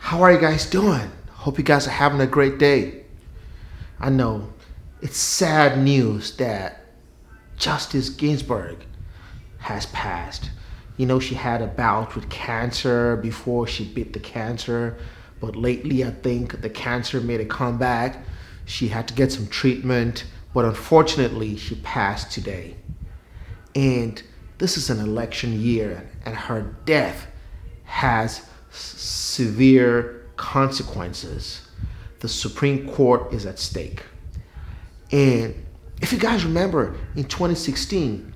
How are you guys doing? Hope you guys are having a great day. I know it's sad news that Justice Ginsburg has passed. You know, she had a bout with cancer before she beat the cancer, but lately I think the cancer made a comeback. She had to get some treatment, but unfortunately she passed today. And this is an election year, and her death has severe consequences. The Supreme Court is at stake. And if you guys remember, in 2016,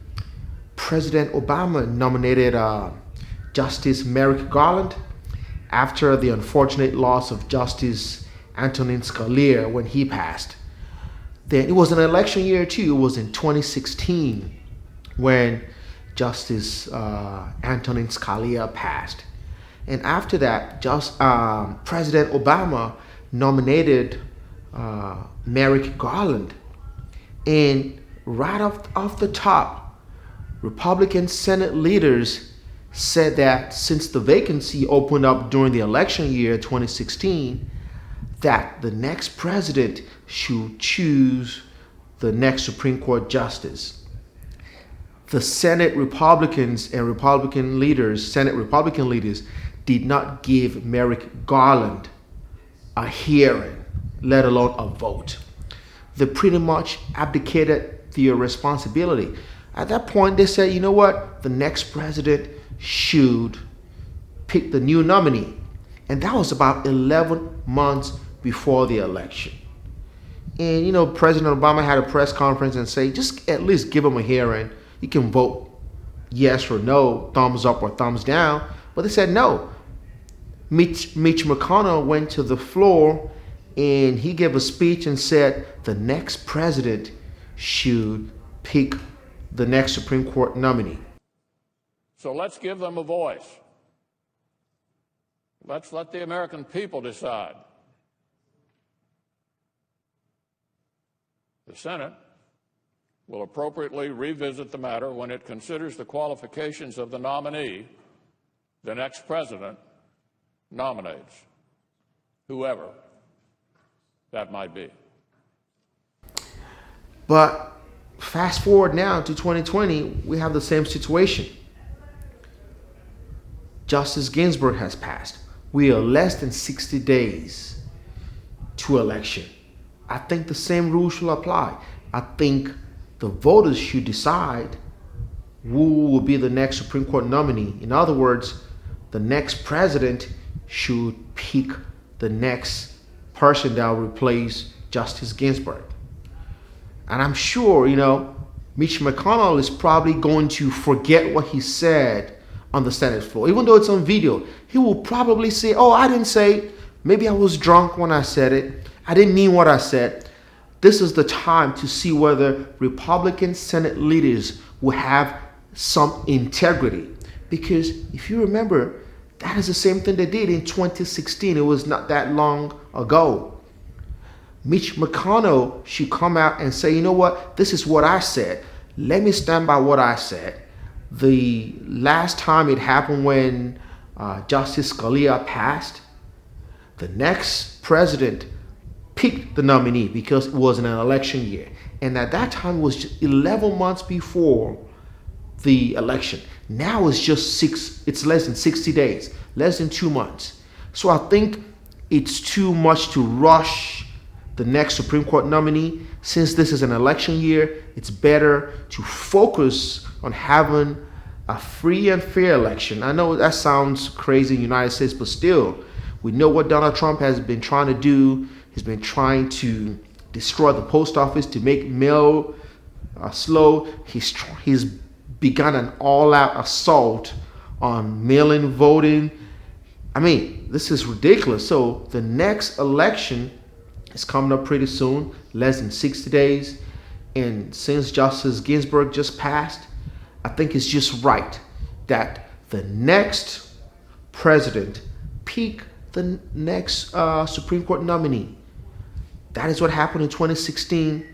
President Obama nominated Justice Merrick Garland after the unfortunate loss of Justice Antonin Scalia when he passed. Then it was an election year too. It was in 2016 when Justice Antonin Scalia passed. And after that, President Obama nominated Merrick Garland. And right off the top, Republican Senate leaders said that since the vacancy opened up during the election year 2016, that the next president should choose the next Supreme Court justice. The Senate Republicans and Senate Republican leaders did not give Merrick Garland a hearing, let alone a vote. They pretty much abdicated their responsibility. At that point, they said, you know what? The next president should pick the new nominee. And that was about 11 months before the election. And, you know, President Obama had a press conference and say, just at least give him a hearing. You can vote yes or no, thumbs up or thumbs down. But they said no. Mitch McConnell went to the floor and he gave a speech and said the next president should pick the next Supreme Court nominee. So let's give them a voice. Let's let the American people decide. The Senate will appropriately revisit the matter when it considers the qualifications of the nominee the next president nominates, whoever that might be. But fast forward now to 2020, we have the same situation. Justice Ginsburg has passed. We are less than 60 days to election. I think the same rules should apply. I think the voters should decide who will be the next Supreme Court nominee. In other words, the next president should pick the next person that will replace Justice Ginsburg. And I'm sure, you know, Mitch McConnell is probably going to forget what he said on the Senate floor. Even though it's on video, he will probably say, oh, I didn't say it. Maybe I was drunk when I said it. I didn't mean what I said. This is the time to see whether Republican Senate leaders will have some integrity. Because if you remember, that is the same thing they did in 2016. It was not that long ago. Mitch McConnell should come out and say, you know what, this is what I said. Let me stand by what I said. The last time it happened when Justice Scalia passed, the next president picked the nominee because it was an election year. And at that time it was just 11 months before the election. Now it's less than 60 days, less than 2 months. So I think it's too much to rush the next Supreme Court nominee. Since this is an election year, it's better to focus on having a free and fair election. I know that sounds crazy in the United States, but still, we know what Donald Trump has been trying to do. He's been trying to destroy the post office, to make mail slow. He's begun an all-out assault on mail-in voting. I mean, this is ridiculous. So the next election is coming up pretty soon, less than 60 days. And since Justice Ginsburg just passed, I think it's just right that the next president pick the next Supreme Court nominee. That is what happened in 2016.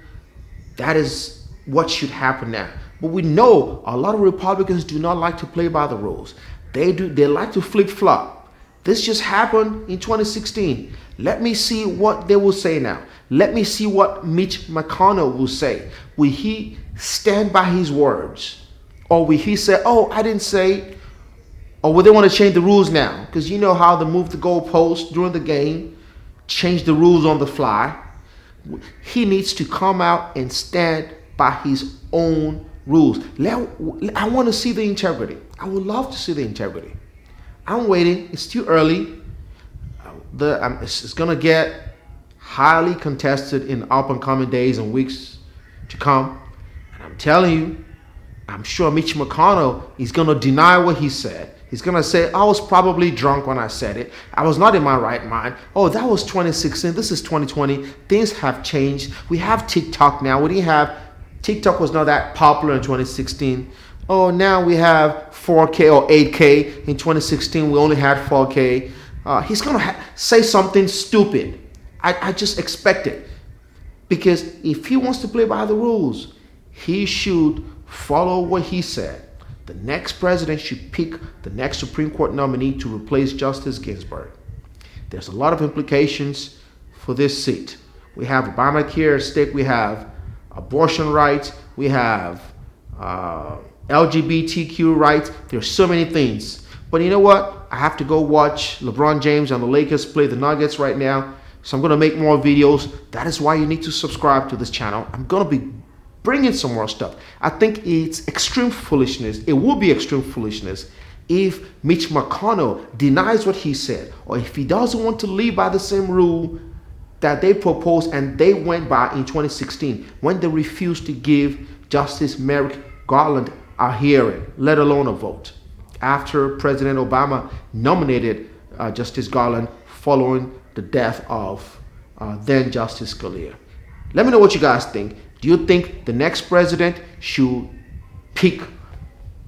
That is what should happen now. But we know a lot of Republicans do not like to play by the rules. They like to flip-flop. This just happened in 2016. Let me see what they will say now. Let me see what Mitch McConnell will say. Will he stand by his words? Or will he say, oh, I didn't say? Or will they want to change the rules now? Because you know how they move the goalpost during the game, change the rules on the fly. He needs to come out and stand by his own rules. I want to see the integrity. I would love to see the integrity. I'm waiting. It's too early. It's going to get highly contested in up and coming days and weeks to come. And I'm telling you, I'm sure Mitch McConnell is going to deny what he said. He's going to say, I was probably drunk when I said it. I was not in my right mind. Oh, that was 2016. This is 2020. Things have changed. We have TikTok now. We didn't have, TikTok was not that popular in 2016. Oh, now we have 4K or 8K. In 2016, we only had 4K. He's going to say something stupid. I just expect it. Because if he wants to play by the rules, he should follow what he said. The next president should pick the next Supreme Court nominee to replace Justice Ginsburg. There's a lot of implications for this seat. We have Obamacare at stake. We have abortion rights. We have LGBTQ rights. There's so many things. But you know what? I have to go watch LeBron James and the Lakers play the Nuggets right now. So I'm going to make more videos. That is why you need to subscribe to this channel. I'm going to be bringing some more stuff. I think it's extreme foolishness. It will be extreme foolishness if Mitch McConnell denies what he said, or if he doesn't want to live by the same rule that they proposed and they went by in 2016 when they refused to give Justice Merrick Garland a hearing, let alone a vote, after President Obama nominated Justice Garland following the death of then Justice Scalia. Let me know what you guys think. Do you think the next president should pick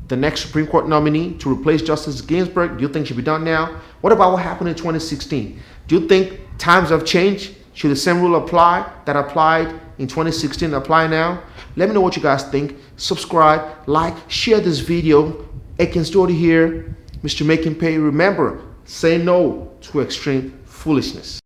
the next Supreme Court nominee to replace Justice Ginsburg? Do you think it should be done now? What about what happened in 2016? Do you think times have changed? Should the same rule apply that applied in 2016 apply now? Let me know what you guys think. Subscribe, like, share this video. Akin Story here, Mr. Making Pay. Remember, say no to extreme foolishness.